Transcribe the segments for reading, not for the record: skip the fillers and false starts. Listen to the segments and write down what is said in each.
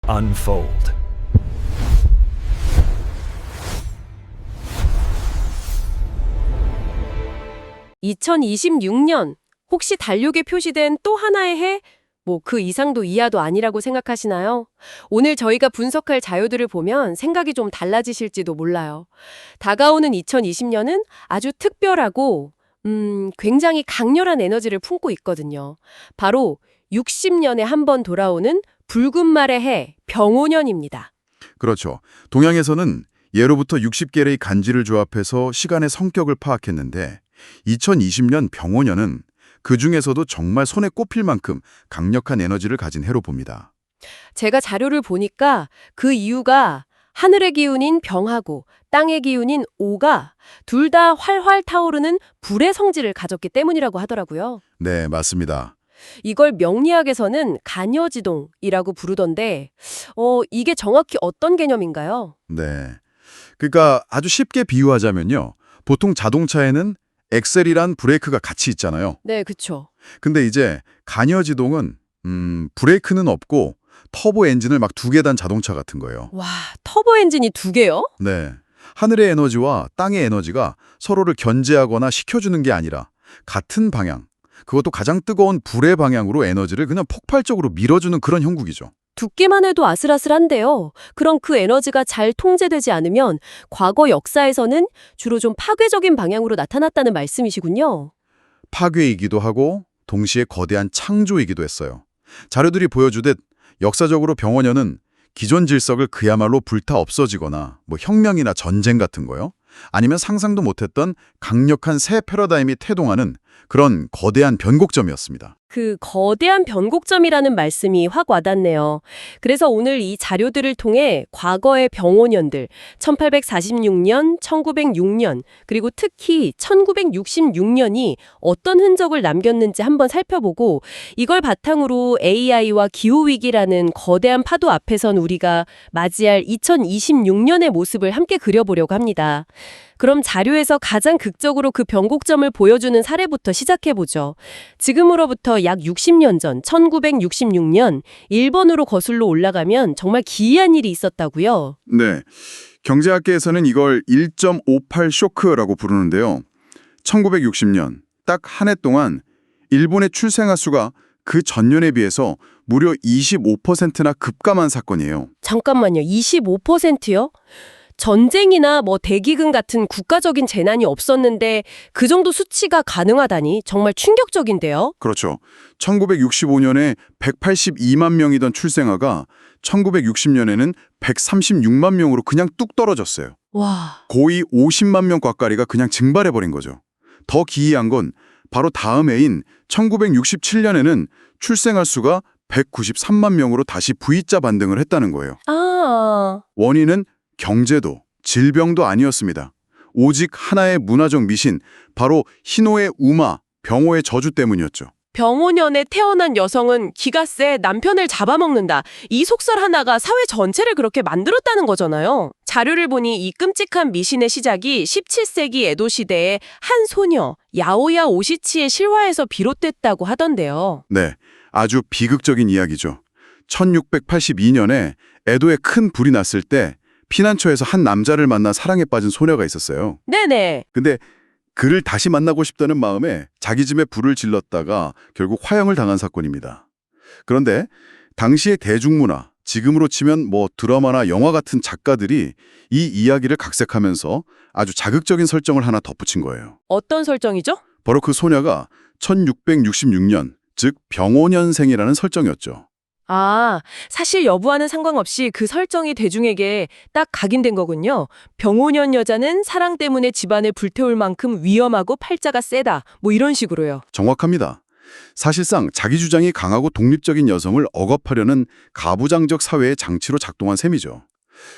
unfold. (2026년) 혹시 달력에 표시된 또 하나의 해? 뭐 그 이상도 이하도 아니라고 생각하시나요? 오늘 저희가 분석할 자료들을 보면 생각이 좀 달라지실지도 몰라요. 다가오는 2020년은 아주 특별하고 굉장히 강렬한 에너지를 품고 있거든요. 바로 60년에 한 번 돌아오는 붉은 말의 해, 병오년입니다. 그렇죠. 동양에서는 예로부터 60개의 간지를 조합해서 시간의 성격을 파악했는데 2020년 병오년은 그 중에서도 정말 손에 꼽힐 만큼 강력한 에너지를 가진 해로 봅니다. 제가 자료를 보니까 그 이유가 하늘의 기운인 병하고 땅의 기운인 오가 둘 다 활활 타오르는 불의 성질을 가졌기 때문이라고 하더라고요. 네, 맞습니다. 이걸 명리학에서는 간여지동이라고 부르던데 이게 정확히 어떤 개념인가요? 네. 그러니까 아주 쉽게 비유하자면요. 보통 자동차에는 엑셀이란 브레이크가 같이 있잖아요. 네, 그쵸. 근데 이제 간여지동은 브레이크는 없고 터보 엔진을 막 두 개 단 자동차 같은 거예요. 와, 터보 엔진이 두 개요? 네. 하늘의 에너지와 땅의 에너지가 서로를 견제하거나 식혀주는 게 아니라 같은 방향, 그것도 가장 뜨거운 불의 방향으로 에너지를 그냥 폭발적으로 밀어주는 그런 형국이죠. 듣기만 해도 아슬아슬한데요. 그럼 그 에너지가 잘 통제되지 않으면 과거 역사에서는 주로 좀 파괴적인 방향으로 나타났다는 말씀이시군요. 파괴이기도 하고 동시에 거대한 창조이기도 했어요. 자료들이 보여주듯 역사적으로 병원연은 기존 질서를 그야말로 불타 없어지거나 뭐 혁명이나 전쟁 같은 거요. 아니면 상상도 못했던 강력한 새 패러다임이 태동하는 그런 거대한 변곡점이었습니다. 그 거대한 변곡점이라는 말씀이 확 와닿네요. 그래서 오늘 이 자료들을 통해 과거의 병오년들, 1846년, 1906년, 그리고 특히 1966년이 어떤 흔적을 남겼는지 한번 살펴보고 이걸 바탕으로 AI와 기후위기라는 거대한 파도 앞에선 우리가 맞이할 2026년의 모습을 함께 그려보려고 합니다. 그럼 자료에서 가장 극적으로 그 변곡점을 보여주는 사례부터 시작해보죠. 지금으로부터 약 60년 전 1966년 일본으로 거슬러 올라가면 정말 기이한 일이 있었다고요. 네. 경제학계에서는 이걸 1.58 쇼크라고 부르는데요. 1960년 딱 한 해 동안 일본의 출생아 수가 그 전년에 비해서 무려 25%나 급감한 사건이에요. 잠깐만요. 25%요? 전쟁이나 뭐 대기근 같은 국가적인 재난이 없었는데 그 정도 수치가 가능하다니 정말 충격적인데요. 그렇죠. 1965년에 182만 명이던 출생아가 1960년에는 136만 명으로 그냥 뚝 떨어졌어요. 와, 거의 50만 명 가까이가 그냥 증발해버린 거죠. 더 기이한 건 바로 다음 해인 1967년에는 출생아 수가 193만 명으로 다시 V자 반등을 했다는 거예요. 아, 원인은 경제도 질병도 아니었습니다. 오직 하나의 문화적 미신, 바로 희노의 우마, 병호의 저주 때문이었죠. 병오년에 태어난 여성은 기가 세 남편을 잡아먹는다. 이 속설 하나가 사회 전체를 그렇게 만들었다는 거잖아요. 자료를 보니 이 끔찍한 미신의 시작이 17세기 에도 시대의 한 소녀 야오야 오시치의 실화에서 비롯됐다고 하던데요. 네, 아주 비극적인 이야기죠. 1682년에 에도에 큰 불이 났을 때 피난처에서 한 남자를 만나 사랑에 빠진 소녀가 있었어요. 네네. 근데 그를 다시 만나고 싶다는 마음에 자기 집에 불을 질렀다가 결국 화형을 당한 사건입니다. 그런데 당시의 대중문화, 지금으로 치면 뭐 드라마나 영화 같은 작가들이 이 이야기를 각색하면서 아주 자극적인 설정을 하나 덧붙인 거예요. 어떤 설정이죠? 바로 그 소녀가 1666년, 즉 병오년생이라는 설정이었죠. 아, 사실 여부와는 상관없이 그 설정이 대중에게 딱 각인된 거군요. 병오년 여자는 사랑 때문에 집안을 불태울 만큼 위험하고 팔자가 세다. 뭐 이런 식으로요. 정확합니다. 사실상 자기 주장이 강하고 독립적인 여성을 억압하려는 가부장적 사회의 장치로 작동한 셈이죠.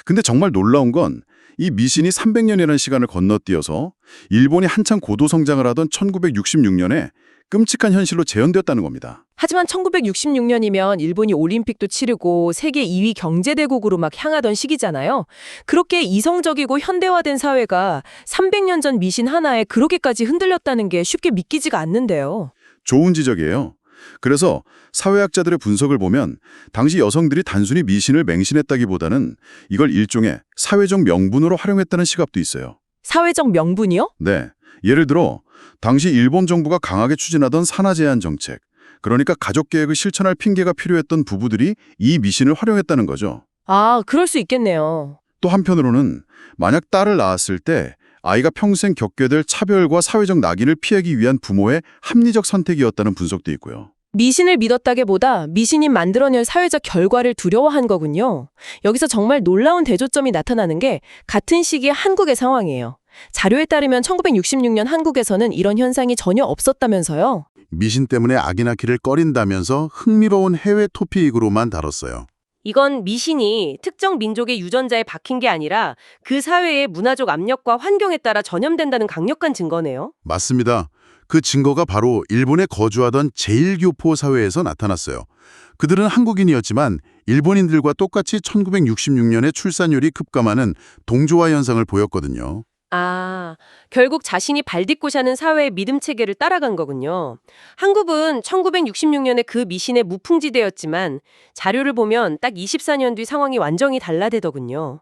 근데 정말 놀라운 건 이 미신이 300년이라는 시간을 건너뛰어서 일본이 한창 고도 성장을 하던 1966년에 끔찍한 현실로 재현되었다는 겁니다. 하지만 1966년이면 일본이 올림픽도 치르고 세계 2위 경제대국으로 막 향하던 시기잖아요. 그렇게 이성적이고 현대화된 사회가 300년 전 미신 하나에 그렇게까지 흔들렸다는 게 쉽게 믿기지가 않는데요. 좋은 지적이에요. 그래서 사회학자들의 분석을 보면 당시 여성들이 단순히 미신을 맹신했다기보다는 이걸 일종의 사회적 명분으로 활용했다는 시각도 있어요. 사회적 명분이요? 네. 예를 들어 당시 일본 정부가 강하게 추진하던 산하 제한 정책, 그러니까 가족 계획을 실천할 핑계가 필요했던 부부들이 이 미신을 활용했다는 거죠. 아, 그럴 수 있겠네요. 또 한편으로는 만약 딸을 낳았을 때 아이가 평생 겪게 될 차별과 사회적 낙인을 피하기 위한 부모의 합리적 선택이었다는 분석도 있고요. 미신을 믿었다기보다 미신이 만들어낼 사회적 결과를 두려워한 거군요. 여기서 정말 놀라운 대조점이 나타나는 게 같은 시기의 한국의 상황이에요. 자료에 따르면 1966년 한국에서는 이런 현상이 전혀 없었다면서요. 미신 때문에 아기 낳기를 꺼린다면서 흥미로운 해외 토픽으로만 다뤘어요. 이건 미신이 특정 민족의 유전자에 박힌 게 아니라 그 사회의 문화적 압력과 환경에 따라 전염된다는 강력한 증거네요. 맞습니다. 그 증거가 바로 일본에 거주하던 제일교포 사회에서 나타났어요. 그들은 한국인이었지만 일본인들과 똑같이 1966년에 출산율이 급감하는 동조화 현상을 보였거든요. 아, 결국 자신이 발딛고 사는 사회의 믿음 체계를 따라간 거군요. 한국은 1966년에 그 미신의 무풍지대였지만 자료를 보면 딱 24년 뒤 상황이 완전히 달라되더군요.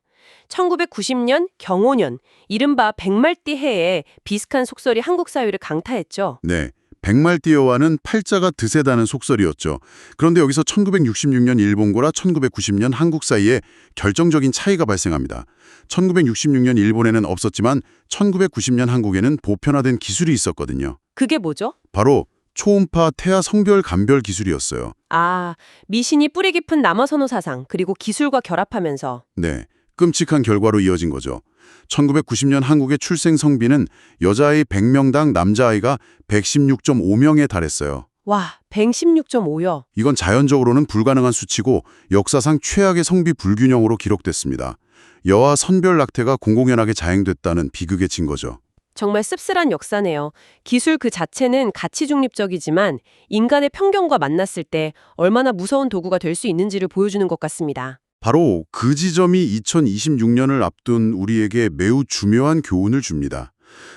1990년 경호년, 이른바 백말띠 해에 비슷한 속설이 한국 사회를 강타했죠. 네, 백말띠여와는 팔자가 드세다는 속설이었죠. 그런데 여기서 1966년 일본고라 1990년 한국 사이에 결정적인 차이가 발생합니다. 1966년 일본에는 없었지만 1990년 한국에는 보편화된 기술이 있었거든요. 그게 뭐죠? 바로 초음파 태아 성별 감별 기술이었어요. 아, 미신이 뿌리 깊은 남아선호 사상, 그리고 기술과 결합하면서. 네, 끔찍한 결과로 이어진 거죠. 1990년 한국의 출생 성비는 여자아이 100명당 남자아이가 116.5명에 달했어요. 와, 116.5요. 이건 자연적으로는 불가능한 수치고 역사상 최악의 성비 불균형으로 기록됐습니다. 여아 선별 낙태가 공공연하게 자행됐다는 비극의 증거죠. 정말 씁쓸한 역사네요. 기술 그 자체는 가치 중립적이지만 인간의 편견과 만났을 때 얼마나 무서운 도구가 될 수 있는지를 보여주는 것 같습니다. 바로 그 지점이 2026년을 앞둔 우리에게 매우 중요한 교훈을 줍니다.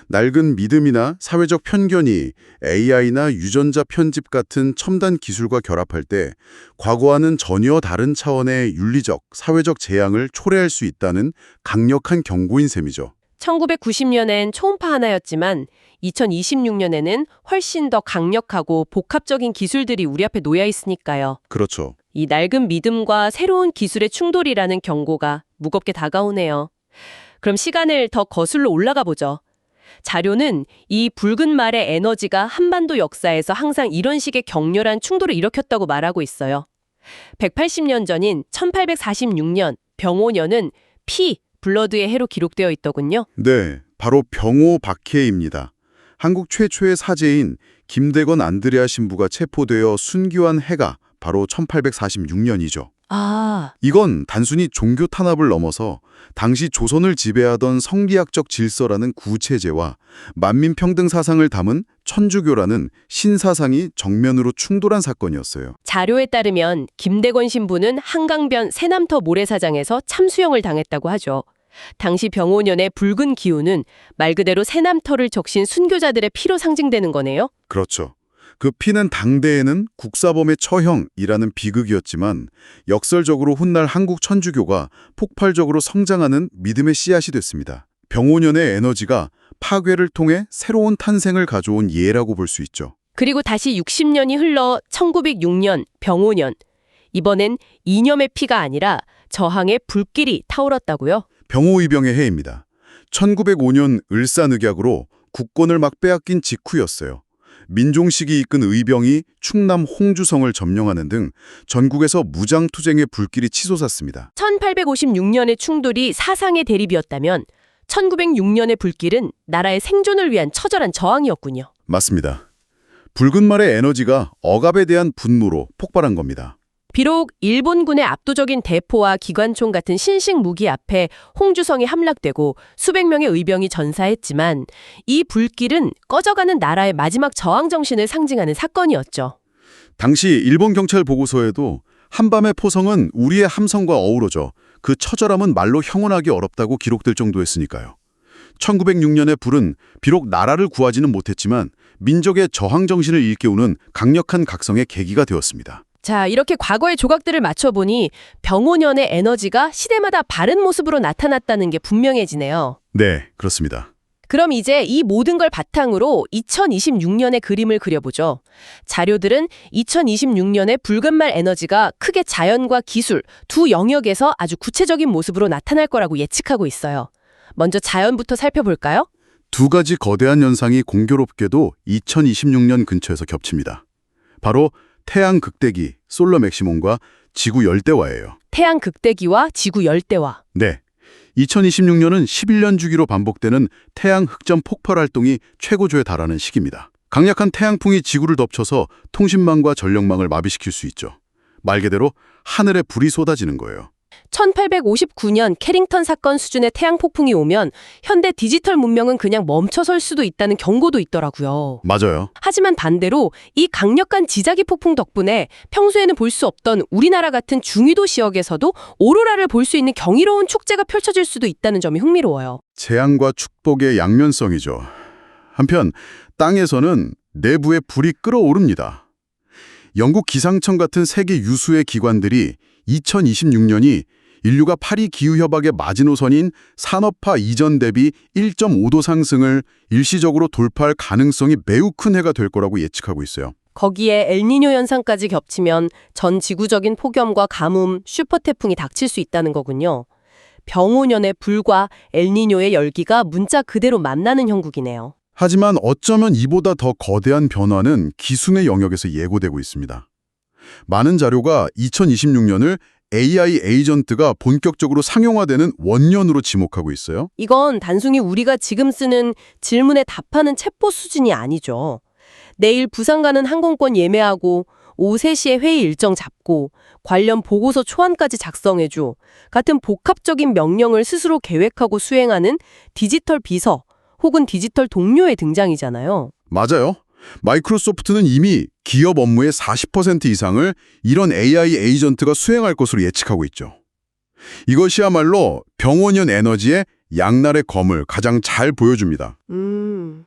낡은 믿음이나 사회적 편견이 AI나 유전자 편집 같은 첨단 기술과 결합할 때 과거와는 전혀 다른 차원의 윤리적, 사회적 재앙을 초래할 수 있다는 강력한 경고인 셈이죠. 1990년엔 초음파 하나였지만 2026년에는 훨씬 더 강력하고 복합적인 기술들이 우리 앞에 놓여 있으니까요. 그렇죠. 이 낡은 믿음과 새로운 기술의 충돌이라는 경고가 무겁게 다가오네요. 그럼 시간을 더 거슬러 올라가 보죠. 자료는 이 붉은 말의 에너지가 한반도 역사에서 항상 이런 식의 격렬한 충돌을 일으켰다고 말하고 있어요. 180년 전인 1846년 병오년은 블러드의 해로 기록되어 있더군요. 네, 바로 병오 박해입니다. 한국 최초의 사제인 김대건 안드레아 신부가 체포되어 순교한 해가 바로 1846년이죠. 아, 이건 단순히 종교 탄압을 넘어서 당시 조선을 지배하던 성리학적 질서라는 구체제와 만민평등 사상을 담은 천주교라는 신사상이 정면으로 충돌한 사건이었어요. 자료에 따르면 김대건 신부는 한강변 새남터 모래사장에서 참수형을 당했다고 하죠. 당시 병오년의 붉은 기운은 말 그대로 새남터를 적신 순교자들의 피로 상징되는 거네요. 그렇죠. 그 피는 당대에는 국사범의 처형이라는 비극이었지만 역설적으로 훗날 한국 천주교가 폭발적으로 성장하는 믿음의 씨앗이 됐습니다. 병오년의 에너지가 파괴를 통해 새로운 탄생을 가져온 예라고 볼 수 있죠. 그리고 다시 60년이 흘러 1906년 병오년. 이번엔 이념의 피가 아니라 저항의 불길이 타오랐다고요? 병오이병의 해입니다. 1905년 을사늑약으로 국권을 막 빼앗긴 직후였어요. 민종식이 이끈 의병이 충남 홍주성을 점령하는 등 전국에서 무장투쟁의 불길이 치솟았습니다. 1856년의 충돌이 사상의 대립이었다면 1906년의 불길은 나라의 생존을 위한 처절한 저항이었군요. 맞습니다. 붉은 말의 에너지가 억압에 대한 분노로 폭발한 겁니다. 비록 일본군의 압도적인 대포와 기관총 같은 신식 무기 앞에 홍주성이 함락되고 수백 명의 의병이 전사했지만 이 불길은 꺼져가는 나라의 마지막 저항 정신을 상징하는 사건이었죠. 당시 일본 경찰 보고서에도 한밤의 포성은 우리의 함성과 어우러져 그 처절함은 말로 형언하기 어렵다고 기록될 정도였으니까요. 1906년의 불은 비록 나라를 구하지는 못했지만 민족의 저항 정신을 일깨우는 강력한 각성의 계기가 되었습니다. 자, 이렇게 과거의 조각들을 맞춰보니 병오년의 에너지가 시대마다 바른 모습으로 나타났다는 게 분명해지네요. 네, 그렇습니다. 그럼 이제 이 모든 걸 바탕으로 2026년의 그림을 그려보죠. 자료들은 2026년의 붉은 말 에너지가 크게 자연과 기술 두 영역에서 아주 구체적인 모습으로 나타날 거라고 예측하고 있어요. 먼저 자연부터 살펴볼까요? 두 가지 거대한 현상이 공교롭게도 2026년 근처에서 겹칩니다. 바로 태양 극대기, 솔러 맥시멈과 지구 열대화예요. 태양 극대기와 지구 열대화. 네. 2026년은 11년 주기로 반복되는 태양 흑점 폭발 활동이 최고조에 달하는 시기입니다. 강력한 태양풍이 지구를 덮쳐서 통신망과 전력망을 마비시킬 수 있죠. 말 그대로 하늘에 불이 쏟아지는 거예요. 1859년 캐링턴 사건 수준의 태양 폭풍이 오면 현대 디지털 문명은 그냥 멈춰설 수도 있다는 경고도 있더라고요. 맞아요. 하지만 반대로 이 강력한 지자기 폭풍 덕분에 평소에는 볼 수 없던 우리나라 같은 중위도 지역에서도 오로라를 볼 수 있는 경이로운 축제가 펼쳐질 수도 있다는 점이 흥미로워요. 재앙과 축복의 양면성이죠. 한편 땅에서는 내부에 불이 끓어오릅니다. 영국 기상청 같은 세계 유수의 기관들이 2026년이 인류가 파리 기후협약의 마지노선인 산업화 이전 대비 1.5도 상승을 일시적으로 돌파할 가능성이 매우 큰 해가 될 거라고 예측하고 있어요. 거기에 엘니뇨 현상까지 겹치면 전 지구적인 폭염과 가뭄, 슈퍼태풍이 닥칠 수 있다는 거군요. 병오년의 불과 엘니뇨의 열기가 문자 그대로 만나는 형국이네요. 하지만 어쩌면 이보다 더 거대한 변화는 기술의 영역에서 예고되고 있습니다. 많은 자료가 2026년을 AI 에이전트가 본격적으로 상용화되는 원년으로 지목하고 있어요. 이건 단순히 우리가 지금 쓰는 질문에 답하는 챗봇 수준이 아니죠. 내일 부산 가는 항공권 예매하고 오후 3시에 회의 일정 잡고 관련 보고서 초안까지 작성해줘 같은 복합적인 명령을 스스로 계획하고 수행하는 디지털 비서 혹은 디지털 동료의 등장이잖아요. 맞아요. 마이크로소프트는 이미 기업 업무의 40% 이상을 이런 AI 에이전트가 수행할 것으로 예측하고 있죠. 이것이야말로 병원연 에너지의 양날의 검을 가장 잘 보여줍니다.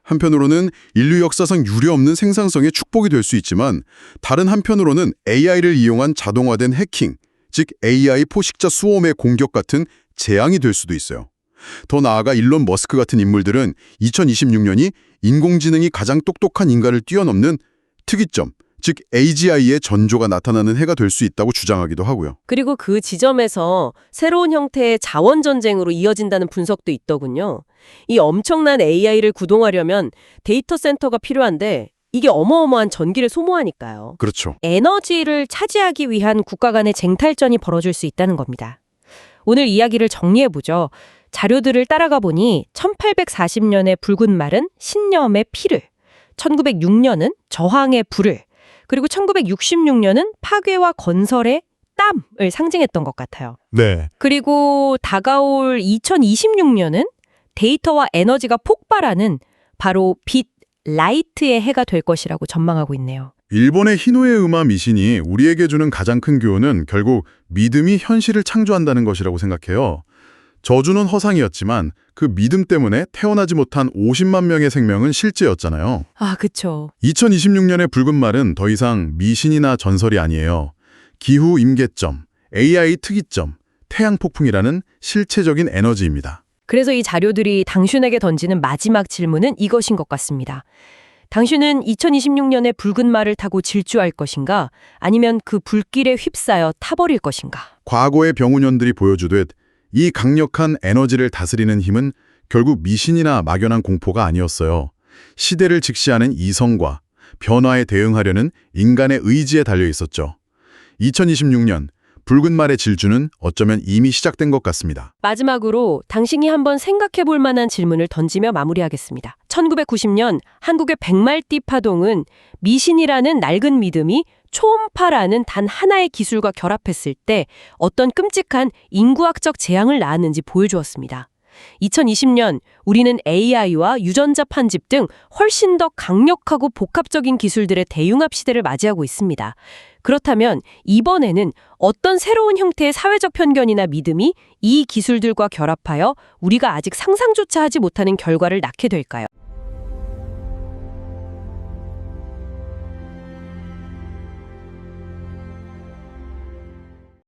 한편으로는 인류 역사상 유례없는 생산성의 축복이 될 수 있지만 다른 한편으로는 AI를 이용한 자동화된 해킹, 즉 AI 포식자 수호의 공격 같은 재앙이 될 수도 있어요. 더 나아가 일론 머스크 같은 인물들은 2026년이 인공지능이 가장 똑똑한 인간을 뛰어넘는 특이점, 즉 AGI의 전조가 나타나는 해가 될 수 있다고 주장하기도 하고요. 그리고 그 지점에서 새로운 형태의 자원 전쟁으로 이어진다는 분석도 있더군요. 이 엄청난 AI를 구동하려면 데이터 센터가 필요한데 이게 어마어마한 전기를 소모하니까요. 그렇죠. 에너지를 차지하기 위한 국가 간의 쟁탈전이 벌어질 수 있다는 겁니다. 오늘 이야기를 정리해보죠. 자료들을 따라가 보니 1840년의 붉은 말은 신념의 피를, 1906년은 저항의 불을, 그리고 1966년은 파괴와 건설의 땀을 상징했던 것 같아요. 네. 그리고 다가올 2026년은 데이터와 에너지가 폭발하는 바로 빛, 라이트의 해가 될 것이라고 전망하고 있네요. 일본의 히노에 우마 미신이 우리에게 주는 가장 큰 교훈은 결국 믿음이 현실을 창조한다는 것이라고 생각해요. 저주는 허상이었지만 그 믿음 때문에 태어나지 못한 50만 명의 생명은 실제였잖아요. 아, 그쵸. 2026년의 붉은 말은 더 이상 미신이나 전설이 아니에요. 기후 임계점, AI 특이점, 태양 폭풍이라는 실체적인 에너지입니다. 그래서 이 자료들이 당신에게 던지는 마지막 질문은 이것인 것 같습니다. 당신은 2026년의 붉은 말을 타고 질주할 것인가? 아니면 그 불길에 휩싸여 타버릴 것인가? 과거의 병우년들이 보여주듯 이 강력한 에너지를 다스리는 힘은 결국 미신이나 막연한 공포가 아니었어요. 시대를 직시하는 이성과 변화에 대응하려는 인간의 의지에 달려 있었죠. 2026년 붉은 말의 질주는 어쩌면 이미 시작된 것 같습니다. 마지막으로 당신이 한번 생각해 볼 만한 질문을 던지며 마무리하겠습니다. 1990년 한국의 백말띠 파동은 미신이라는 낡은 믿음이 초음파라는 단 하나의 기술과 결합했을 때 어떤 끔찍한 인구학적 재앙을 낳았는지 보여주었습니다. 2020년 우리는 AI와 유전자 편집 등 훨씬 더 강력하고 복합적인 기술들의 대융합 시대를 맞이하고 있습니다. 그렇다면 이번에는 어떤 새로운 형태의 사회적 편견이나 믿음이 이 기술들과 결합하여 우리가 아직 상상조차 하지 못하는 결과를 낳게 될까요?